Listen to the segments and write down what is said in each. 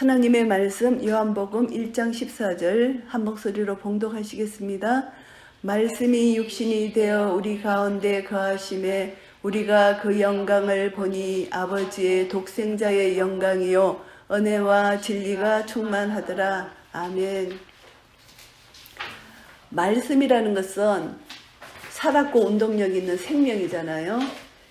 하나님의 말씀 요한복음 1장 14절 한 목소리로 봉독하시겠습니다. 말씀이 육신이 되어 우리 가운데 거하심에 우리가 그 영광을 보니 아버지의 독생자의 영광이요 은혜와 진리가 충만하더라. 아멘. 말씀이라는 것은 살았고 운동력 있는 생명이잖아요.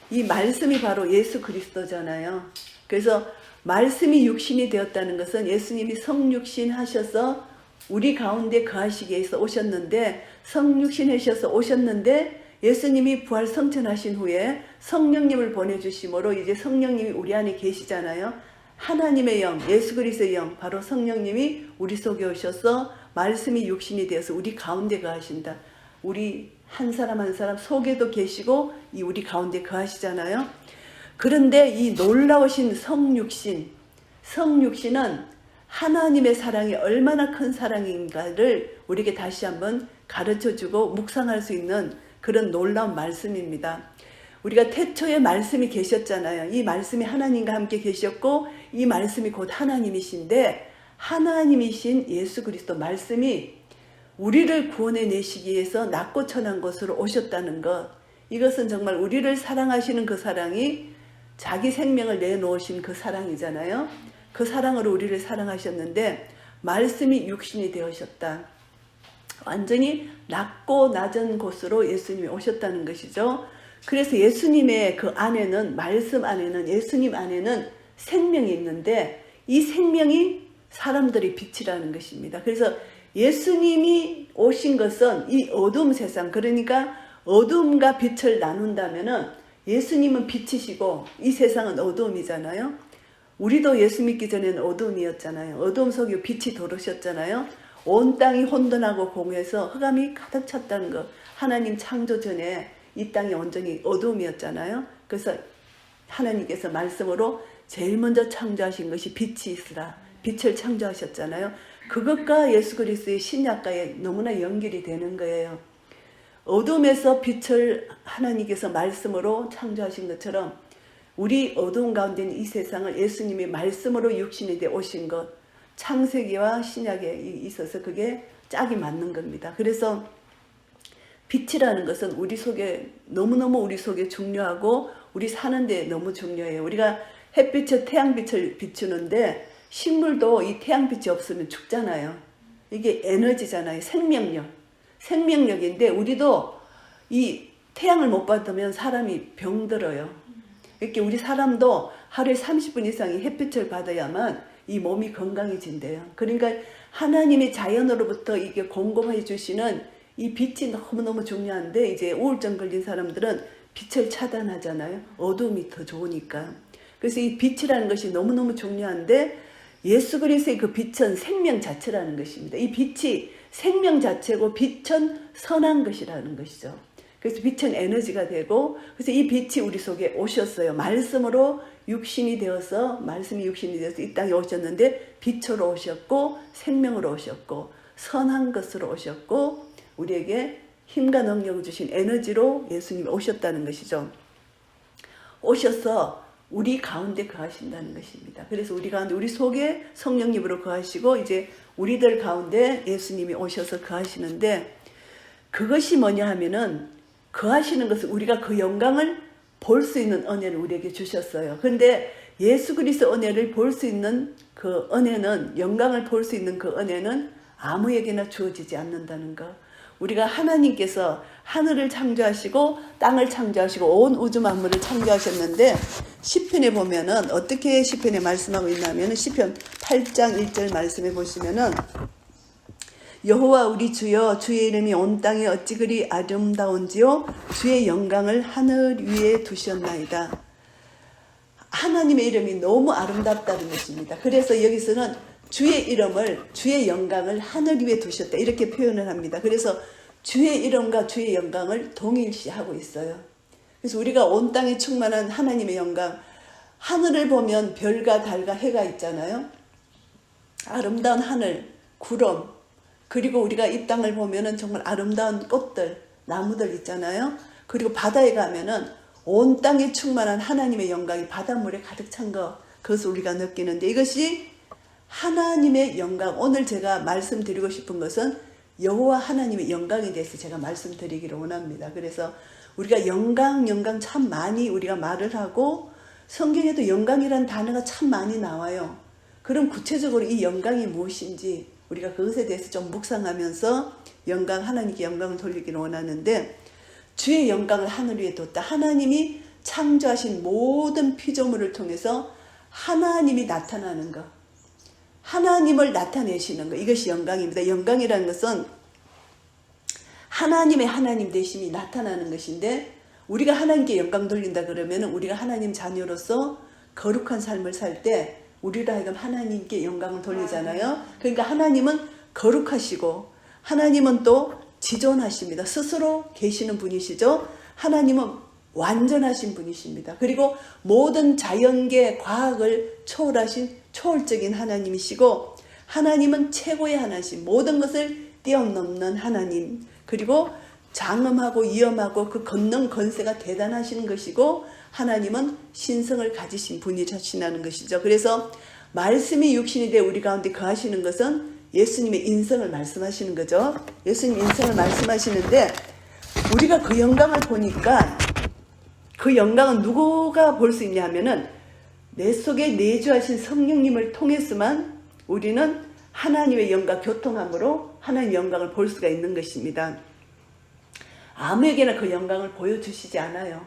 이 말씀이 바로 예수 그리스도잖아요. 그래서 말씀이 육신이 되었다는 것은 예수님이 성육신 하셔서 우리 가운데 거하시기 위해서 오셨는데, 성육신 하셔서 오셨는데 예수님이 부활 성천하신 후에 성령님을 보내주심으로 이제 성령님이 우리 안에 계시잖아요. 하나님의 영, 예수 그리스도의 영, 바로 성령님이 우리 속에 오셔서 말씀이 육신이 되어서 우리 가운데 거하신다. 우리 한 사람 한 사람 속에도 계시고 이 우리 가운데 거하시잖아요. 그런데 이 놀라우신 성육신은 하나님의 사랑이 얼마나 큰 사랑인가를 우리에게 다시 한번 가르쳐주고 묵상할 수 있는 그런 놀라운 말씀입니다. 우리가 태초에 말씀이 계셨잖아요. 이 말씀이 하나님과 함께 계셨고 이 말씀이 곧 하나님이신데, 하나님이신 예수 그리스도 말씀이 우리를 구원해 내시기 위해서 낮고 천한 곳으로 오셨다는 것, 이것은 정말 우리를 사랑하시는 그 사랑이 자기 생명을 내놓으신 그 사랑이잖아요. 그 사랑으로 우리를 사랑하셨는데 말씀이 육신이 되어셨다. 완전히 낮고 낮은 곳으로 예수님이 오셨다는 것이죠. 그래서 예수님의 그 안에는, 말씀 안에는, 예수님 안에는 생명이 있는데 이 생명이 사람들의 빛이라는 것입니다. 그래서 예수님이 오신 것은 이 어두운 세상, 그러니까 어둠과 빛을 나눈다면은 예수님은 빛이시고 이 세상은 어두움이잖아요. 우리도 예수 믿기 전에는 어두움이었잖아요. 어두움 속에 빛이 들어오셨잖아요. 온 땅이 혼돈하고 공해서 흑암이 가득 찼다는 것. 하나님 창조 전에 이 땅이 온전히 어두움이었잖아요. 그래서 하나님께서 말씀으로 제일 먼저 창조하신 것이 빛이 있으라. 빛을 창조하셨잖아요. 그것과 예수 그리스도의 신약과에 너무나 연결이 되는 거예요. 어둠에서 빛을 하나님께서 말씀으로 창조하신 것처럼 우리 어두운 가운데 있는 이 세상을 예수님이 말씀으로 육신이 되어 오신 것, 창세기와 신약에 있어서 그게 짝이 맞는 겁니다. 그래서 빛이라는 것은 우리 속에 너무너무 우리 속에 중요하고 우리 사는 데 너무 중요해요. 우리가 햇빛에 태양빛을 비추는데 식물도 이 태양빛이 없으면 죽잖아요. 이게 에너지잖아요. 생명력인데 우리도 이 태양을 못 받으면 사람이 병들어요. 이렇게 우리 사람도 하루에 30분 이상의 햇빛을 받아야만 이 몸이 건강해진대요. 그러니까 하나님이 자연으로부터 이게 공급해 주시는 이 빛이 너무너무 중요한데, 이제 우울증 걸린 사람들은 빛을 차단하잖아요. 어둠이 더 좋으니까. 그래서 이 빛이라는 것이 너무너무 중요한데 예수 그리스도의 그 빛은 생명 자체라는 것입니다. 이 빛이 생명 자체고 빛은 선한 것이라는 것이죠. 그래서 빛은 에너지가 되고, 그래서 이 빛이 우리 속에 오셨어요. 말씀으로 육신이 되어서, 말씀이 육신이 되어서 이 땅에 오셨는데 빛으로 오셨고 생명으로 오셨고 선한 것으로 오셨고 우리에게 힘과 능력을 주신 에너지로 예수님이 오셨다는 것이죠. 오셔서 우리 가운데 거하신다는 것입니다. 그래서 우리 가운데, 우리 속에 성령님으로 거하시고 이제 우리들 가운데 예수님이 오셔서 거하시는데, 그것이 뭐냐 하면은 거하시는 것은 우리가 그 영광을 볼 수 있는 은혜를 우리에게 주셨어요. 그런데 예수 그리스도 은혜를 볼 수 있는 그 은혜는, 영광을 볼 수 있는 그 은혜는 아무에게나 주어지지 않는다는 것. 우리가 하나님께서 하늘을 창조하시고 땅을 창조하시고 온 우주 만물을 창조하셨는데, 시편에 보면은 어떻게 시편에 말씀하고 있냐면은 시편 8장 1절 말씀해 보시면은, 여호와 우리 주여, 주의 이름이 온 땅에 어찌 그리 아름다운지요, 주의 영광을 하늘 위에 두셨나이다. 하나님의 이름이 너무 아름답다는 것입니다. 그래서 여기서는 주의 이름을, 주의 영광을 하늘 위에 두셨다, 이렇게 표현을 합니다. 그래서 주의 이름과 주의 영광을 동일시하고 있어요. 그래서 우리가 온 땅에 충만한 하나님의 영광, 하늘을 보면 별과 달과 해가 있잖아요. 아름다운 하늘, 구름, 그리고 우리가 이 땅을 보면은 정말 아름다운 꽃들, 나무들 있잖아요. 그리고 바다에 가면은 온 땅에 충만한 하나님의 영광이 바닷물에 가득 찬 것, 그것을 우리가 느끼는데, 이것이 하나님의 영광, 오늘 제가 말씀드리고 싶은 것은 여호와 하나님의 영광에 대해서 제가 말씀드리기를 원합니다. 그래서 우리가 영광 참 많이 우리가 말을 하고 성경에도 영광이라는 단어가 참 많이 나와요. 그럼 구체적으로 이 영광이 무엇인지 우리가 그것에 대해서 좀 묵상하면서 하나님께 영광을 돌리기를 원하는데, 주의 영광을 하늘 위에 뒀다. 하나님이 창조하신 모든 피조물을 통해서 하나님이 나타나는 것, 하나님을 나타내시는 것, 이것이 영광입니다. 영광이라는 것은 하나님의 하나님 되심이 나타나는 것인데, 우리가 하나님께 영광 돌린다 그러면 우리가 하나님 자녀로서 거룩한 삶을 살 때 우리로 하여금 하나님께 영광을 돌리잖아요. 그러니까 하나님은 거룩하시고 하나님은 또 지존하십니다. 스스로 계시는 분이시죠. 하나님은 완전하신 분이십니다. 그리고 모든 자연계 과학을 초월하신 초월적인 하나님이시고, 하나님은 최고의 하나님, 모든 것을 뛰어넘는 하나님, 그리고 장엄하고 위엄하고 그 권능 권세가 대단하신 것이고, 하나님은 신성을 가지신 분이시라는 것이죠. 그래서 말씀이 육신이 되어 우리 가운데 거하시는 것은 예수님의 인성을 말씀하시는 거죠. 예수님 인성을 말씀하시는데, 우리가 그 영광을 보니까 그 영광은 누구가 볼 수 있냐 하면은 내 속에 내주하신 성령님을 통해서만 우리는 하나님의 영과 교통함으로 하나님의 영광을 볼 수가 있는 것입니다. 아무에게나 그 영광을 보여주시지 않아요.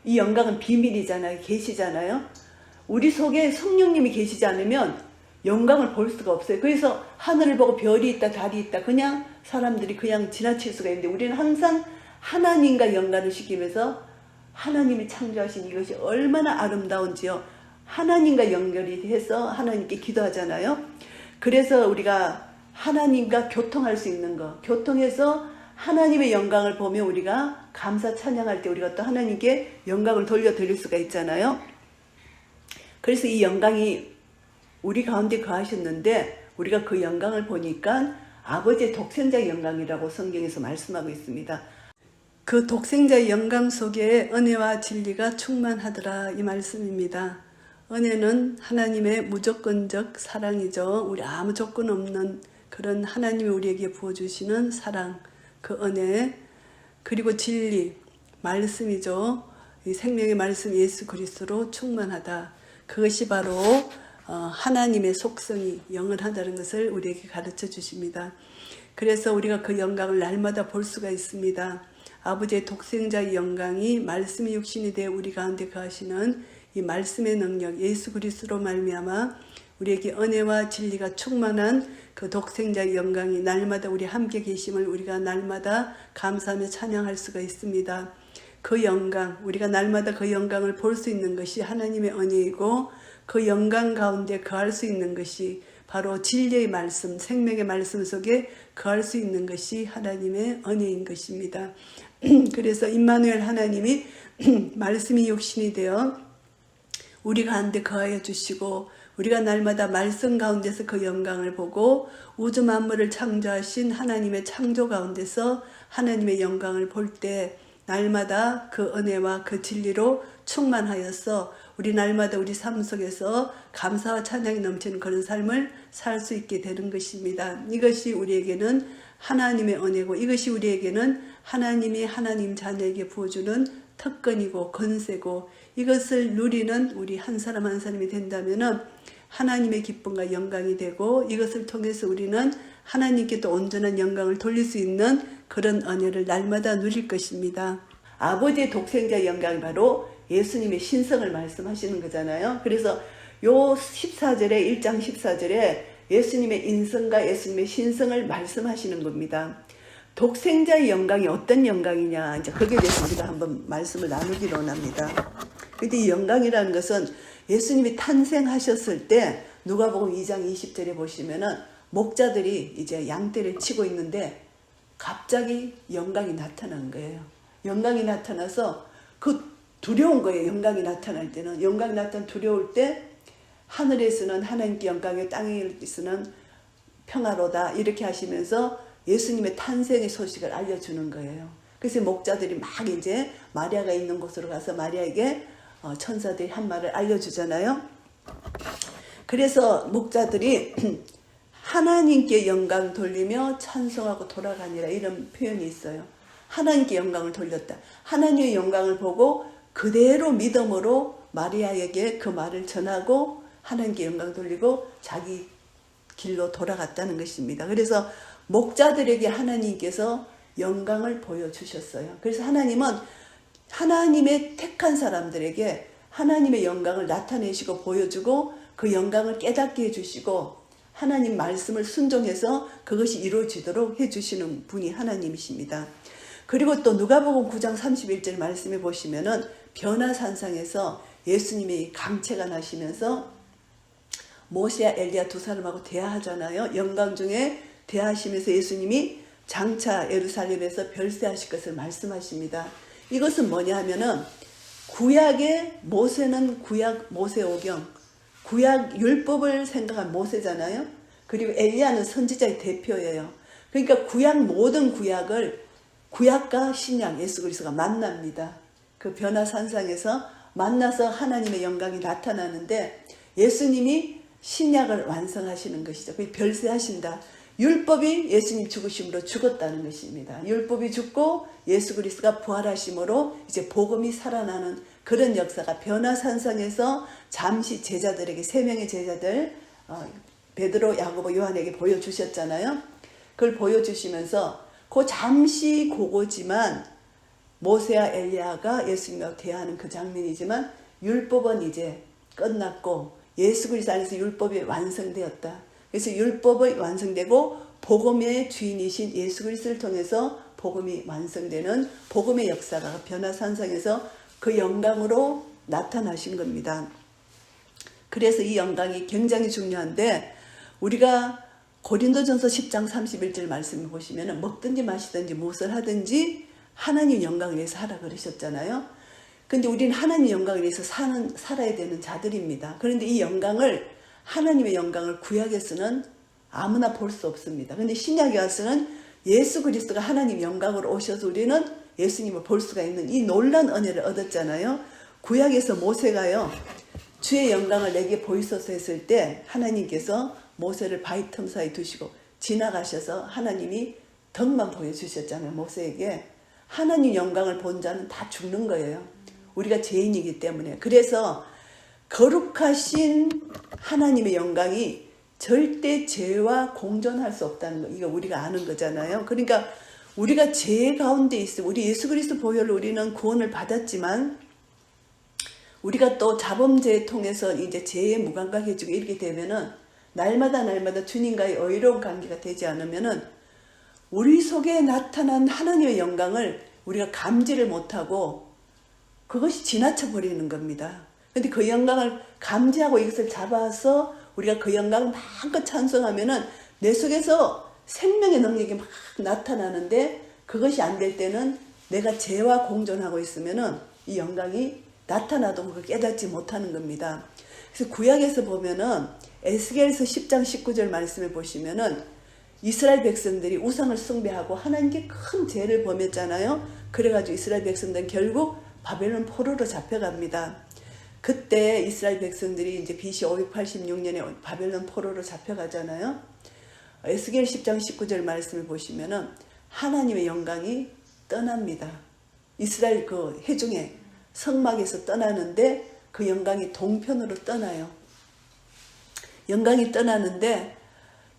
이 영광은 비밀이잖아요. 계시잖아요. 우리 속에 성령님이 계시지 않으면 영광을 볼 수가 없어요. 그래서 하늘을 보고 별이 있다 달이 있다 그냥 사람들이 그냥 지나칠 수가 있는데, 우리는 항상 하나님과 연관을 시키면서 하나님이 창조하신 이것이 얼마나 아름다운지요, 하나님과 연결이 해서 하나님께 기도하잖아요. 그래서 우리가 하나님과 교통할 수 있는 것, 교통해서 하나님의 영광을 보며 우리가 감사 찬양할 때 우리가 또 하나님께 영광을 돌려드릴 수가 있잖아요. 그래서 이 영광이 우리 가운데 거하셨는데, 우리가 그 영광을 보니까 아버지의 독생자의 영광이라고 성경에서 말씀하고 있습니다. 그 독생자의 영광 속에 은혜와 진리가 충만하더라, 이 말씀입니다. 은혜는 하나님의 무조건적 사랑이죠. 우리 아무 조건 없는 그런 하나님이 우리에게 부어주시는 사랑, 그 은혜, 그리고 진리, 말씀이죠. 이 생명의 말씀 예수 그리스도로 충만하다. 그것이 바로 하나님의 속성이 영원하다는 것을 우리에게 가르쳐 주십니다. 그래서 우리가 그 영광을 날마다 볼 수가 있습니다. 아버지의 독생자의 영광이 말씀이 육신이 되어 우리 가운데 거하시는 이 말씀의 능력, 예수 그리스도로 말미암아 우리에게 은혜와 진리가 충만한 그 독생자의 영광이 날마다 우리 함께 계심을 우리가 날마다 감사하며 찬양할 수가 있습니다. 그 영광, 우리가 날마다 그 영광을 볼 수 있는 것이 하나님의 은혜이고, 그 영광 가운데 거할 수 있는 것이 바로 진리의 말씀, 생명의 말씀 속에 거할 수 있는 것이 하나님의 은혜인 것입니다. 그래서 임마누엘 하나님이 말씀이 육신이 되어 우리 가운데 거하여 주시고, 우리가 날마다 말씀 가운데서 그 영광을 보고 우주 만물을 창조하신 하나님의 창조 가운데서 하나님의 영광을 볼 때 날마다 그 은혜와 그 진리로 충만하여서 우리 날마다 우리 삶 속에서 감사와 찬양이 넘치는 그런 삶을 살 수 있게 되는 것입니다. 이것이 우리에게는 하나님의 은혜고, 이것이 우리에게는 하나님이 하나님 자녀에게 부어주는 특권이고 권세고, 이것을 누리는 우리 한 사람 한 사람이 된다면 하나님의 기쁨과 영광이 되고, 이것을 통해서 우리는 하나님께 또 온전한 영광을 돌릴 수 있는 그런 은혜를 날마다 누릴 것입니다. 아버지의 독생자의 영광이 바로 예수님의 신성을 말씀하시는 거잖아요. 그래서 요 14절에 1장 14절에 예수님의 인성과 예수님의 신성을 말씀하시는 겁니다. 독생자의 영광이 어떤 영광이냐, 이제 거기에 대해서 우리가 한번 말씀을 나누기로 합니다. 근데 이 영광이라는 것은 예수님이 탄생하셨을 때 누가복음 2장 20절에 보시면은 목자들이 이제 양떼를 치고 있는데 갑자기 영광이 나타난 거예요. 영광이 나타나서 그 두려운 거예요. 영광이 나타날 때는. 영광이 나타나 두려울 때 하늘에서는 하나님께 영광이, 땅에서는 평화로다, 이렇게 하시면서 예수님의 탄생의 소식을 알려주는 거예요. 그래서 목자들이 막 이제 마리아가 있는 곳으로 가서 마리아에게 천사들이 한 말을 알려주잖아요. 그래서 목자들이 하나님께 영광 돌리며 찬송하고 돌아가니라 이런 표현이 있어요. 하나님께 영광을 돌렸다. 하나님의 영광을 보고 그대로 믿음으로 마리아에게 그 말을 전하고 하나님께 영광 돌리고 자기 길로 돌아갔다는 것입니다. 그래서 목자들에게 하나님께서 영광을 보여주셨어요. 그래서 하나님은 하나님의 택한 사람들에게 하나님의 영광을 나타내시고 보여주고 그 영광을 깨닫게 해주시고 하나님 말씀을 순종해서 그것이 이루어지도록 해주시는 분이 하나님이십니다. 그리고 또 누가복음 9장 31절 말씀해 보시면은 변화산상에서 예수님이 강체가 나시면서 모세와 엘리야 두 사람하고 대화하잖아요. 영광 중에 대화하시면서 예수님이 장차 예루살렘에서 별세하실 것을 말씀하십니다. 이것은 뭐냐 하면은 구약의 모세는 구약 모세오경 구약 율법을 생각한 모세잖아요. 그리고 엘리야는 선지자의 대표예요. 그러니까 구약 모든 구약을 구약과 신약 예수 그리스도가 만납니다. 그 변화산상에서 만나서 하나님의 영광이 나타나는데 예수님이 신약을 완성하시는 것이죠. 그 별세하신다. 율법이 예수님 죽으심으로 죽었다는 것입니다. 율법이 죽고 예수 그리스도가 부활하심으로 이제 복음이 살아나는 그런 역사가 변화산상에서 잠시 제자들에게 세 명의 제자들 베드로, 야고보, 요한에게 보여주셨잖아요. 그걸 보여주시면서 그 잠시 그거지만 모세와 엘리야가 예수님과 대화하는 그 장면이지만 율법은 이제 끝났고 예수 그리스도 안에서 율법이 완성되었다. 그래서 율법이 완성되고 복음의 주인이신 예수 그리스도를 통해서 복음이 완성되는 복음의 역사가 변화산상에서 그 영광으로 나타나신 겁니다. 그래서 이 영광이 굉장히 중요한데 우리가 고린도전서 10장 31절 말씀을 보시면 먹든지 마시든지 무엇을 하든지 하나님 영광을 위해서 하라 그러셨잖아요. 근데 우리는 하나님 영광을 위해서 살아야 되는 자들입니다. 그런데 이 영광을 하나님의 영광을 구약에서는 아무나 볼 수 없습니다. 근데 신약에 와서는 예수 그리스도가 하나님 영광으로 오셔서 우리는 예수님을 볼 수가 있는 이 놀라운 은혜를 얻었잖아요. 구약에서 모세가요. 주의 영광을 내게 보이소서 했을 때 하나님께서 모세를 바위 틈 사이 두시고 지나가셔서 하나님이 덕만 보여주셨잖아요. 모세에게. 하나님 영광을 본 자는 다 죽는 거예요. 우리가 죄인이기 때문에. 그래서 거룩하신 하나님의 영광이 절대 죄와 공존할 수 없다는 거. 이거 우리가 아는 거잖아요. 그러니까 우리가 죄 가운데 있으면 우리 예수 그리스도 보혈로 우리는 구원을 받았지만 우리가 또 자범죄를 통해서 이제 죄에 무감각해지고 이렇게 되면은 날마다 주님과의 의로운 관계가 되지 않으면은 우리 속에 나타난 하나님의 영광을 우리가 감지를 못하고 그것이 지나쳐 버리는 겁니다. 근데 그 영광을 감지하고 이것을 잡아서 우리가 그 영광을 마음껏 찬송하면은 내 속에서 생명의 능력이 막 나타나는데 그것이 안 될 때는 내가 죄와 공존하고 있으면은 이 영광이 나타나도 그걸 깨닫지 못하는 겁니다. 그래서 구약에서 보면은 에스겔서 10장 19절 말씀을 보시면은 이스라엘 백성들이 우상을 숭배하고 하나님께 큰 죄를 범했잖아요. 그래가지고 이스라엘 백성들은 결국 바벨론 포로로 잡혀갑니다. 그때 이스라엘 백성들이 이제 BC 586년에 바벨론 포로로 잡혀가잖아요. 에스겔 10장 19절 말씀을 보시면은 하나님의 영광이 떠납니다. 이스라엘 그 회중의 성막에서 떠나는데 그 영광이 동편으로 떠나요. 영광이 떠나는데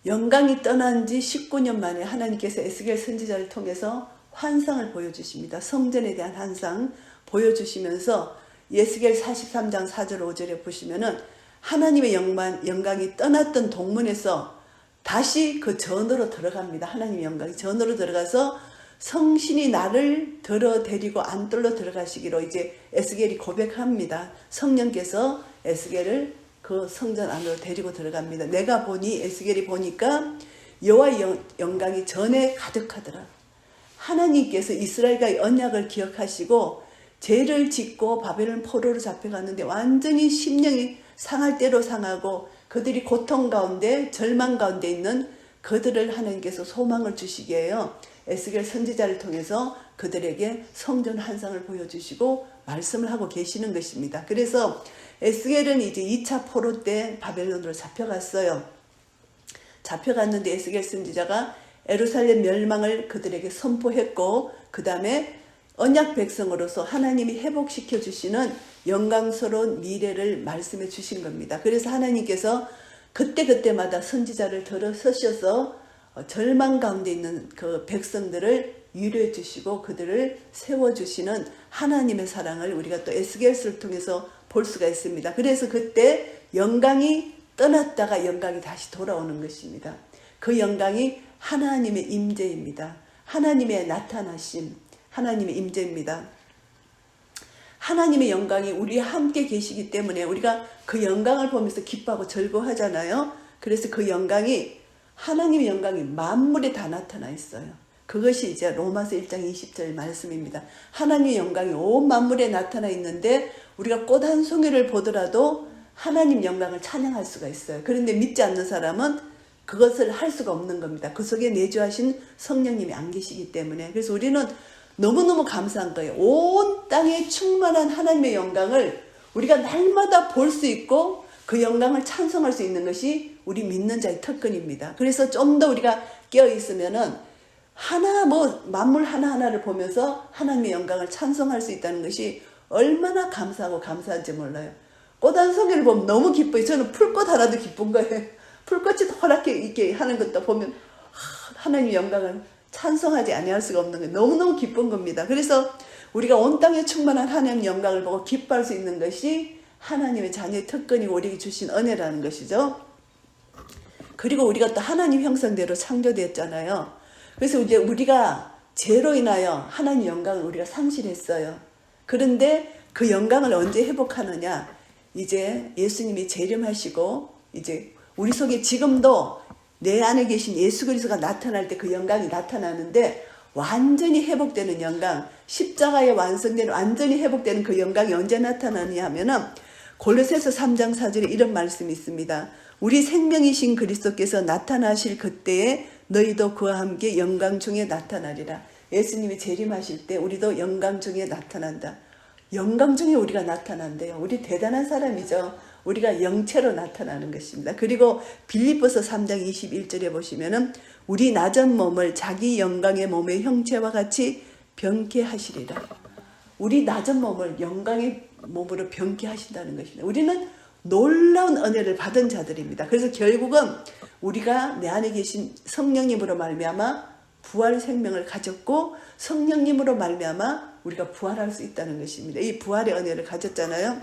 영광이 떠난 지 19년 만에 하나님께서 에스겔 선지자를 통해서 환상을 보여주십니다. 성전에 대한 환상 보여주시면서 에스겔 43장 4절 5절에 보시면은 하나님의 영광이 떠났던 동문에서 다시 그 전으로 들어갑니다. 하나님의 영광이 전으로 들어가서 성신이 나를 데리고 안뜰로 들어가시기로 이제 에스겔이 고백합니다. 성령께서 에스겔을 그 성전 안으로 데리고 들어갑니다. 내가 보니 에스겔이 보니까 여호와의 영광이 전에 가득하더라. 하나님께서 이스라엘과의 언약을 기억하시고 죄를 짓고 바벨론 포로로 잡혀갔는데 완전히 심령이 상할 대로 상하고 그들이 고통 가운데 절망 가운데 있는 그들을 하나님께서 소망을 주시게 해요. 에스겔 선지자를 통해서 그들에게 성전 환상을 보여주시고 말씀을 하고 계시는 것입니다. 그래서 에스겔은 이제 2차 포로 때 바벨론으로 잡혀갔어요. 잡혀갔는데 에스겔 선지자가 예루살렘 멸망을 그들에게 선포했고, 그 다음에 언약 백성으로서 하나님이 회복시켜 주시는 영광스러운 미래를 말씀해 주신 겁니다. 그래서 하나님께서 그때그때마다 선지자를 들어서셔서 절망 가운데 있는 그 백성들을 위로해 주시고 그들을 세워주시는 하나님의 사랑을 우리가 또 에스겔서를 통해서 볼 수가 있습니다. 그래서 그때 영광이 떠났다가 영광이 다시 돌아오는 것입니다. 그 영광이 하나님의 임재입니다. 하나님의 나타나심, 하나님의 임재입니다. 하나님의 영광이 우리와 함께 계시기 때문에 우리가 그 영광을 보면서 기뻐하고 즐거워하잖아요. 그래서 그 영광이, 하나님의 영광이 만물에 다 나타나 있어요. 그것이 이제 로마서 1장 20절 말씀입니다. 하나님의 영광이 온 만물에 나타나 있는데 우리가 꽃 한 송이를 보더라도 하나님 영광을 찬양할 수가 있어요. 그런데 믿지 않는 사람은 그것을 할 수가 없는 겁니다. 그 속에 내주하신 성령님이 안 계시기 때문에. 그래서 우리는 너무너무 감사한 거예요. 온 땅에 충만한 하나님의 영광을 우리가 날마다 볼 수 있고 그 영광을 찬송할 수 있는 것이 우리 믿는 자의 특권입니다. 그래서 좀 더 우리가 깨어 있으면은 만물 하나하나를 보면서 하나님의 영광을 찬송할 수 있다는 것이 얼마나 감사하고 감사한지 몰라요. 꽃 한 송이를 보면 너무 기뻐요. 저는 풀꽃 하나도 기쁜 거예요. 풀꽃이 허락해 있게 하는 것도 보면 하나님의 영광을 찬송하지 아니할 수가 없는 거예요. 너무너무 기쁜 겁니다. 그래서 우리가 온 땅에 충만한 하나님의 영광을 보고 기뻐할 수 있는 것이 하나님의 자녀의 특권이고 우리에게 주신 은혜라는 것이죠. 그리고 우리가 또 하나님 형상대로 창조되었잖아요. 그래서 이제 우리가 죄로 인하여 하나님 영광을 우리가 상실했어요. 그런데 그 영광을 언제 회복하느냐? 이제 예수님이 재림하시고 이제 우리 속에 지금도 내 안에 계신 예수 그리스도가 나타날 때 그 영광이 나타나는데 완전히 회복되는 영광, 십자가에 완성되는 완전히 회복되는 그 영광이 언제 나타나느냐 하면은 골로새서 3장 4절에 이런 말씀이 있습니다. 우리 생명이신 그리스도께서 나타나실 그때에 너희도 그와 함께 영광 중에 나타나리라. 예수님이 재림하실 때 우리도 영광 중에 나타난다. 영광 중에 우리가 나타난대요. 우리 대단한 사람이죠. 우리가 영체로 나타나는 것입니다. 그리고 빌립보서 3장 21절에 보시면은 우리 낮은 몸을 자기 영광의 몸의 형체와 같이 병케 하시리라. 우리 낮은 몸을 영광의 몸으로 병케 하신다는 것입니다. 우리는 놀라운 은혜를 받은 자들입니다. 그래서 결국은 우리가 내 안에 계신 성령님으로 말미암아 부활 생명을 가졌고 성령님으로 말미암아 우리가 부활할 수 있다는 것입니다. 이 부활의 은혜를 가졌잖아요.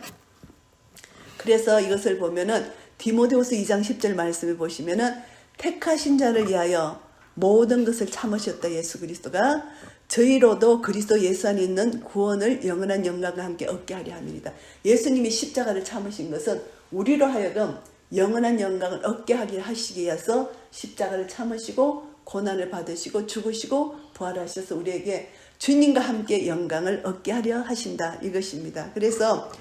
그래서 이것을 보면은 디모데후서 2장 10절 말씀을 보시면은 택하신 자를 위하여 모든 것을 참으셨다. 예수 그리스도가 저희로도 그리스도 예수 안에 있는 구원을 영원한 영광과 함께 얻게 하려 합니다. 예수님이 십자가를 참으신 것은 우리로 하여금 영원한 영광을 얻게 하게 하시기 위해서 십자가를 참으시고 고난을 받으시고 죽으시고 부활하셔서 우리에게 주님과 함께 영광을 얻게 하려 하신다. 이것입니다. 그래서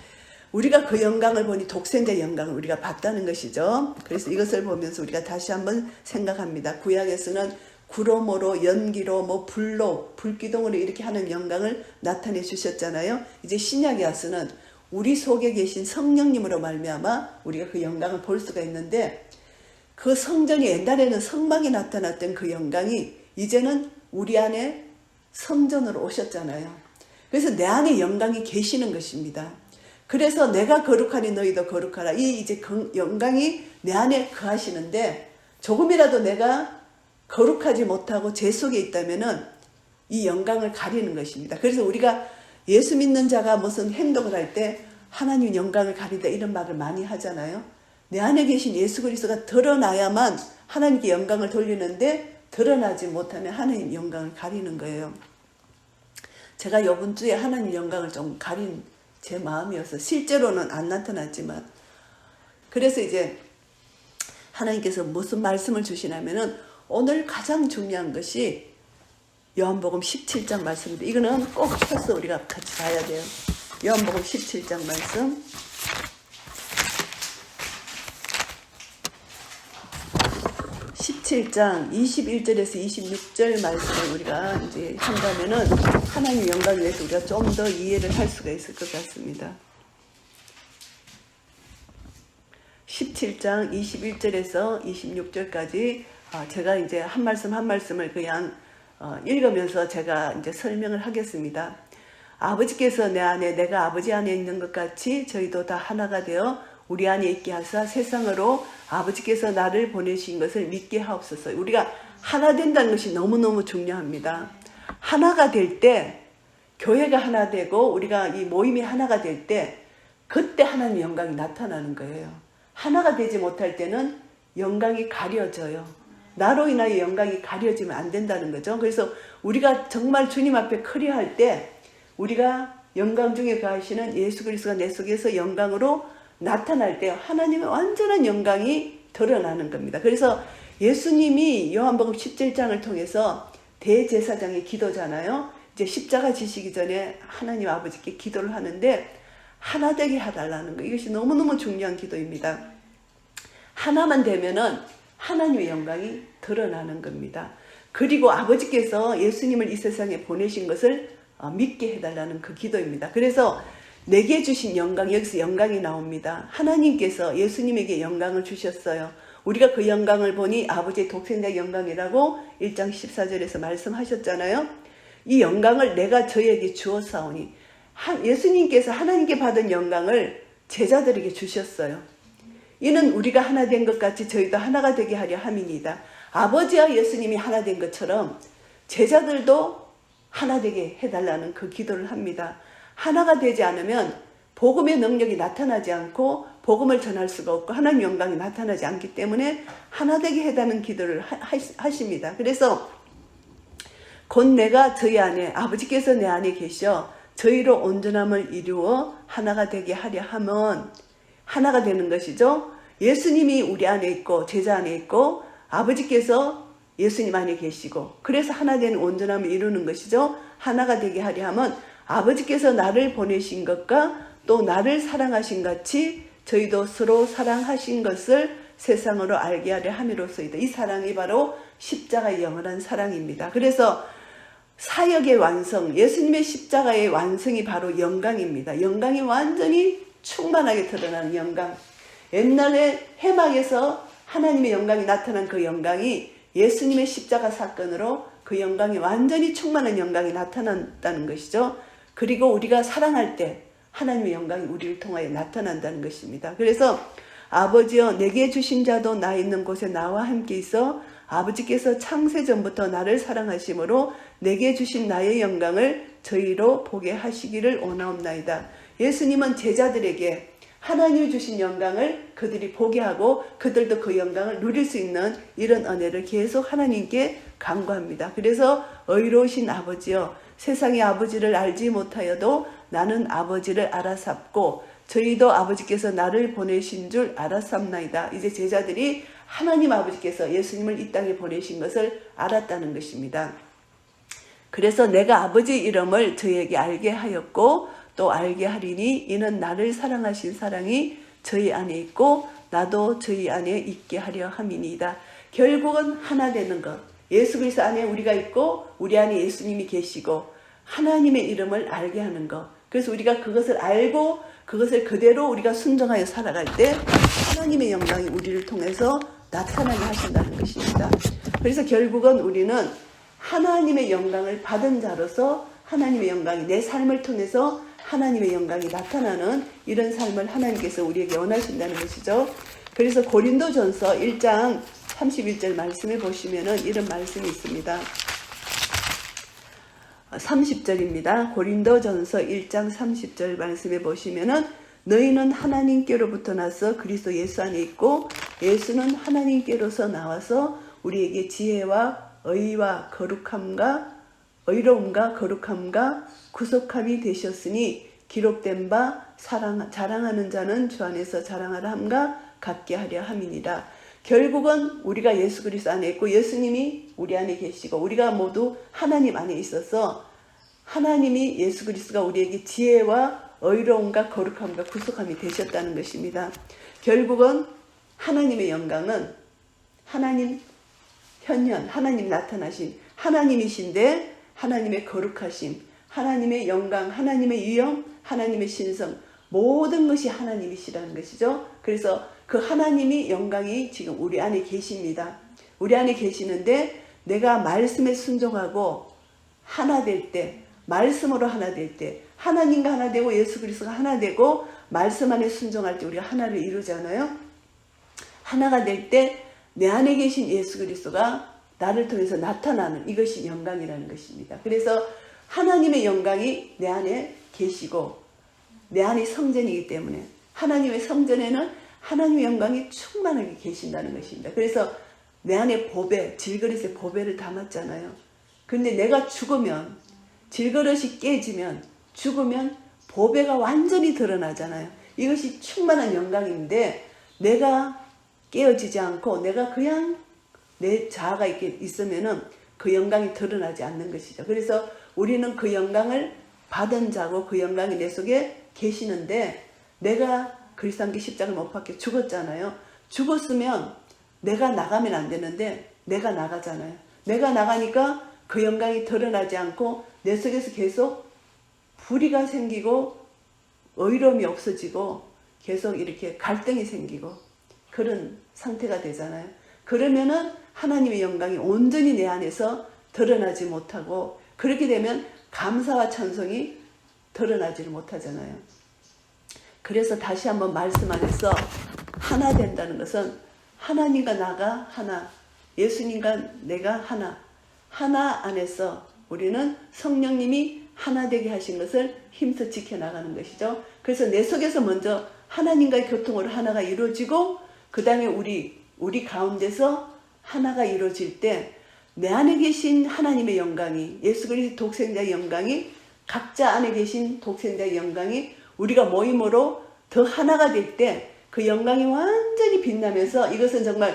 우리가 그 영광을 보니 독생자의 영광을 우리가 봤다는 것이죠. 그래서 이것을 보면서 우리가 다시 한번 생각합니다. 구약에서는 구로모로 연기로 불로 불기둥으로 이렇게 하는 영광을 나타내 주셨잖아요. 이제 신약에 와서는 우리 속에 계신 성령님으로 말미암아 우리가 그 영광을 볼 수가 있는데 그 성전이 옛날에는 성막이 나타났던 그 영광이 이제는 우리 안에 성전으로 오셨잖아요. 그래서 내 안에 영광이 계시는 것입니다. 그래서 내가 거룩하니 너희도 거룩하라. 이 이제 영광이 내 안에 거하시는데 조금이라도 내가 거룩하지 못하고 죄 속에 있다면은 이 영광을 가리는 것입니다. 그래서 우리가 예수 믿는 자가 무슨 행동을 할 때 하나님 영광을 가리다 이런 말을 많이 하잖아요. 내 안에 계신 예수 그리스도가 드러나야만 하나님께 영광을 돌리는데 드러나지 못하면 하나님 영광을 가리는 거예요. 제가 이번 주에 하나님 영광을 좀 가린 제 마음이어서 실제로는 안 나타났지만 그래서 이제 하나님께서 무슨 말씀을 주시냐면은 오늘 가장 중요한 것이 요한복음 17장 말씀인데 이거는 꼭 펴서 우리가 같이 봐야 돼요. 요한복음 17장 말씀 17장 21절에서 26절 말씀을 우리가 이제 한다면은 하나님 영광을 위해서 우리가 좀 더 이해를 할 수가 있을 것 같습니다. 17장 21절에서 26절까지 제가 이제 한 말씀 한 말씀을 그냥 읽으면서 제가 이제 설명을 하겠습니다. 아버지께서 내 안에 내가 아버지 안에 있는 것 같이 저희도 다 하나가 되어 우리 안에 있게 하사 세상으로 아버지께서 나를 보내신 것을 믿게 하옵소서. 우리가 하나 된다는 것이 너무너무 중요합니다. 하나가 될 때, 교회가 하나 되고 우리가 이 모임이 하나가 될 때 그때 하나님의 영광이 나타나는 거예요. 하나가 되지 못할 때는 영광이 가려져요. 나로 인하여 영광이 가려지면 안 된다는 거죠. 그래서 우리가 정말 주님 앞에 커리할 때 우리가 영광 중에 가시는 예수 그리스도가 내 속에서 영광으로 나타날 때 하나님의 완전한 영광이 드러나는 겁니다. 그래서 예수님이 요한복음 17장을 통해서 대제사장의 기도잖아요. 이제 십자가 지시기 전에 하나님 아버지께 기도를 하는데 하나 되게 해달라는 거. 이것이 너무너무 중요한 기도입니다. 하나만 되면은 하나님의 영광이 드러나는 겁니다. 그리고 아버지께서 예수님을 이 세상에 보내신 것을 믿게 해달라는 그 기도입니다. 그래서 내게 주신 영광, 여기서 영광이 나옵니다. 하나님께서 예수님에게 영광을 주셨어요. 우리가 그 영광을 보니 아버지의 독생자의 영광이라고 1장 14절에서 말씀하셨잖아요. 이 영광을 내가 저에게 주었사오니 예수님께서 하나님께 받은 영광을 제자들에게 주셨어요. 이는 우리가 하나 된 것 같이 저희도 하나가 되게 하려 함이니이다. 아버지와 예수님이 하나 된 것처럼 제자들도 하나 되게 해달라는 그 기도를 합니다. 하나가 되지 않으면 복음의 능력이 나타나지 않고 복음을 전할 수가 없고 하나님 영광이 나타나지 않기 때문에 하나 되게 해달라는 기도를 하십니다. 그래서 곧 내가 저희 안에 아버지께서 내 안에 계셔 저희로 온전함을 이루어 하나가 되게 하려 하면 하나가 되는 것이죠. 예수님이 우리 안에 있고 제자 안에 있고 아버지께서 예수님 안에 계시고 그래서 하나 되는 온전함을 이루는 것이죠. 하나가 되게 하려 하면 아버지께서 나를 보내신 것과 또 나를 사랑하신 같이 저희도 서로 사랑하신 것을 세상으로 알게 하려 함이로소이다. 이 사랑이 바로 십자가의 영원한 사랑입니다. 그래서 사역의 완성, 예수님의 십자가의 완성이 바로 영광입니다. 영광이 완전히 충만하게 드러나는 영광. 옛날에 해막에서 하나님의 영광이 나타난 그 영광이 예수님의 십자가 사건으로 그 영광이 완전히 충만한 영광이 나타난다는 것이죠. 그리고 우리가 사랑할 때 하나님의 영광이 우리를 통하여 나타난다는 것입니다. 그래서 아버지여 내게 주신 자도 나 있는 곳에 나와 함께 있어 아버지께서 창세전부터 나를 사랑하심으로 내게 주신 나의 영광을 저희로 보게 하시기를 원하옵나이다. 예수님은 제자들에게 하나님이 주신 영광을 그들이 보게 하고 그들도 그 영광을 누릴 수 있는 이런 은혜를 계속 하나님께 간구합니다. 그래서 의로우신 아버지여 세상의 아버지를 알지 못하여도 나는 아버지를 알아sap고 저희도 아버지께서 나를 보내신 줄 알았삼나이다. 이제 제자들이 하나님 아버지께서 예수님을 이 땅에 보내신 것을 알았다는 것입니다. 그래서 내가 아버지 이름을 저희에게 알게 하였고 또 알게 하리니 이는 나를 사랑하신 사랑이 저희 안에 있고 나도 저희 안에 있게 하려 함이니이다. 결국은 하나 되는 것. 예수 그리스도 안에 우리가 있고 우리 안에 예수님이 계시고 하나님의 이름을 알게 하는 것. 그래서 우리가 그것을 알고 그것을 그대로 우리가 순종하여 살아갈 때 하나님의 영광이 우리를 통해서 나타나게 하신다는 것입니다. 그래서 결국은 우리는 하나님의 영광을 받은 자로서 하나님의 영광이 내 삶을 통해서 하나님의 영광이 나타나는 이런 삶을 하나님께서 우리에게 원하신다는 것이죠. 그래서 고린도전서 1장 31절 말씀에 보시면은 이런 말씀이 있습니다. 30절입니다. 고린도전서 1장 30절 말씀에 보시면은 너희는 하나님께로부터 나서 그리스도 예수 안에 있고 예수는 하나님께로서 나와서 우리에게 지혜와 의와 거룩함과 의로움과 거룩함과 구속함이 되셨으니 기록된 바 자랑하는 자는 주 안에서 자랑하라 함과 같게 하려 함이니라. 결국은 우리가 예수 그리스도 안에 있고 예수님이 우리 안에 계시고 우리가 모두 하나님 안에 있어서 하나님이 예수 그리스도가 우리에게 지혜와 의로움과 거룩함과 구속함이 되셨다는 것입니다. 결국은 하나님의 영광은 하나님 현현 하나님 나타나신 하나님이신데 하나님의 거룩하심, 하나님의 영광, 하나님의 위엄, 하나님의 신성 모든 것이 하나님이시라는 것이죠. 그래서 그 하나님이 영광이 지금 우리 안에 계십니다. 우리 안에 계시는데 내가 말씀에 순종하고 하나 될 때, 말씀으로 하나 될 때, 하나님과 하나 되고 예수 그리스도가 하나 되고 말씀 안에 순종할 때 우리가 하나를 이루잖아요. 하나가 될 때 내 안에 계신 예수 그리스도가 나를 통해서 나타나는 이것이 영광이라는 것입니다. 그래서 하나님의 영광이 내 안에 계시고 내 안이 성전이기 때문에 하나님의 성전에는 하나님의 영광이 충만하게 계신다는 것입니다. 그래서 내 안에 보배, 질그릇에 보배를 담았잖아요. 근데 내가 죽으면, 질그릇이 깨지면, 죽으면 보배가 완전히 드러나잖아요. 이것이 충만한 영광인데 내가 깨어지지 않고 내가 그냥 내 자아가 이렇게 있으면은 그 영광이 드러나지 않는 것이죠. 그래서 우리는 그 영광을 받은 자고 그 영광이 내 속에 계시는데 내가 그리스도 함께 십자가를 못 박혀 죽었잖아요. 죽었으면 내가 나가면 안 되는데 내가 나가잖아요. 내가 나가니까 그 영광이 드러나지 않고 내 속에서 계속 불의가 생기고 의로움이 없어지고 계속 이렇게 갈등이 생기고 그런 상태가 되잖아요. 그러면은 하나님의 영광이 온전히 내 안에서 드러나지 못하고 그렇게 되면 감사와 찬송이 드러나지를 못하잖아요. 그래서 다시 한번 말씀 안에서 하나 된다는 것은 하나님과 나가 하나, 예수님과 내가 하나, 하나 안에서 우리는 성령님이 하나 되게 하신 것을 힘써 지켜나가는 것이죠. 그래서 내 속에서 먼저 하나님과의 교통으로 하나가 이루어지고 그 다음에 우리 가운데서 하나가 이루어질 때 내 안에 계신 하나님의 영광이 예수 그리스도 독생자의 영광이 각자 안에 계신 독생자의 영광이 우리가 모임으로 더 하나가 될 때 그 영광이 완전히 빛나면서 이것은 정말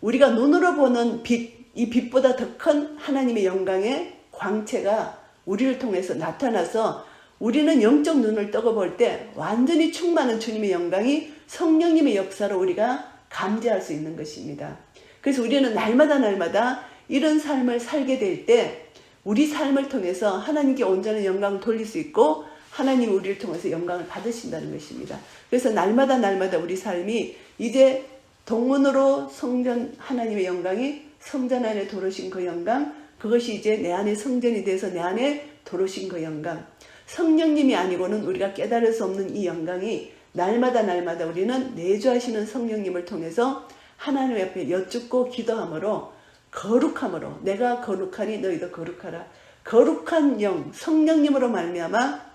우리가 눈으로 보는 빛, 이 빛보다 더 큰 하나님의 영광의 광채가 우리를 통해서 나타나서 우리는 영적 눈을 떠고 볼 때 완전히 충만한 주님의 영광이 성령님의 역사로 우리가 감지할 수 있는 것입니다. 그래서 우리는 날마다 이런 삶을 살게 될 때 우리 삶을 통해서 하나님께 온전한 영광을 돌릴 수 있고 하나님이 우리를 통해서 영광을 받으신다는 것입니다. 그래서 날마다 우리 삶이 이제 동문으로 성전 하나님의 영광이 성전 안에 들어오신 그 영광 그것이 이제 내 안에 성전이 돼서 내 안에 들어오신 그 영광 성령님이 아니고는 우리가 깨달을 수 없는 이 영광이 날마다 우리는 내주하시는 성령님을 통해서 하나님 앞에 여쭙고 기도함으로 거룩함으로 내가 거룩하니 너희도 거룩하라. 거룩한 영 성령님으로 말미암아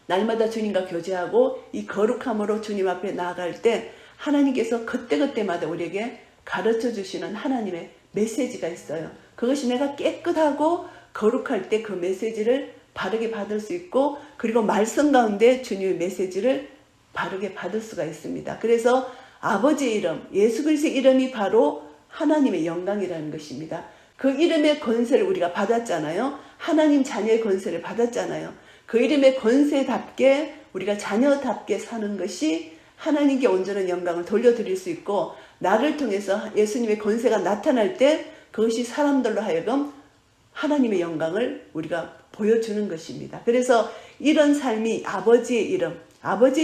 날마다 주님과 교제하고 이 거룩함으로 주님 앞에 나아갈 때 하나님께서 그때마다 우리에게 가르쳐 주시는 하나님의 메시지가 있어요. 그것이 내가 깨끗하고 거룩할 때 그 메시지를 바르게 받을 수 있고 그리고 말씀 가운데 주님의 메시지를 바르게 받을 수가 있습니다. 그래서 아버지의 이름, 예수 그리스도의 이름이 바로 하나님의 영광이라는 것입니다. 그 이름의 권세를 우리가 받았잖아요. 하나님 자녀의 권세를 받았잖아요. 그 이름의 권세답게 우리가 자녀답게 사는 것이 하나님께 온전한 영광을 돌려드릴 수 있고 나를 통해서 예수님의 권세가 나타날 때 그것이 사람들로 하여금 하나님의 영광을 우리가 보여주는 것입니다. 그래서 이런 삶이 아버지의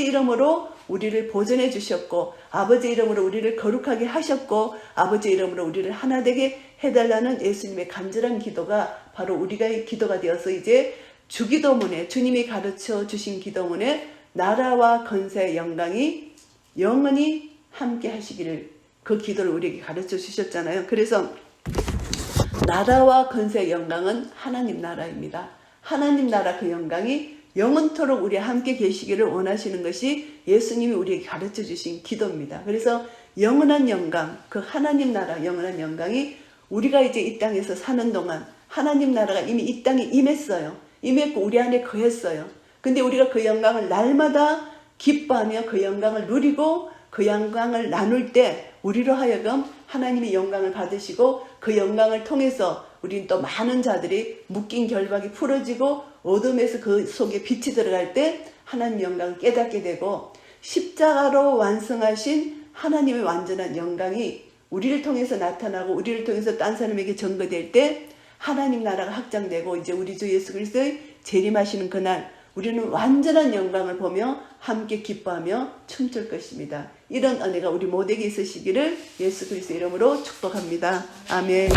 이름으로 우리를 보존해 주셨고 아버지의 이름으로 우리를 거룩하게 하셨고 아버지의 이름으로 우리를 하나 되게 해달라는 예수님의 간절한 기도가 바로 우리가 기도가 되어서 이제 주기도문에 주님이 가르쳐 주신 기도문에 나라와 권세의 영광이 영원히 함께 하시기를 그 기도를 우리에게 가르쳐 주셨잖아요. 그래서 나라와 권세의 영광은 하나님 나라입니다. 하나님 나라 그 영광이 영원토록 우리 함께 계시기를 원하시는 것이 예수님이 우리에게 가르쳐 주신 기도입니다. 그래서 영원한 영광, 그 하나님 나라 영원한 영광이 우리가 이제 이 땅에서 사는 동안 하나님 나라가 이미 이 땅에 임했어요. 임했고 우리 안에 거했어요. 근데 우리가 그 영광을 날마다 기뻐하며 그 영광을 누리고 그 영광을 나눌 때 우리로 하여금 하나님의 영광을 받으시고 그 영광을 통해서 우리는 또 많은 자들이 묶인 결박이 풀어지고 어둠에서 그 속에 빛이 들어갈 때 하나님의 영광을 깨닫게 되고 십자가로 완성하신 하나님의 완전한 영광이 우리를 통해서 나타나고 우리를 통해서 딴 사람에게 전거될 때 하나님 나라가 확장되고 이제 우리 주 예수 그리스도의 재림하시는 그날 우리는 완전한 영광을 보며 함께 기뻐하며 춤출 것입니다. 이런 은혜가 우리 모두에게 있으시기를 예수 그리스도 이름으로 축복합니다. 아멘.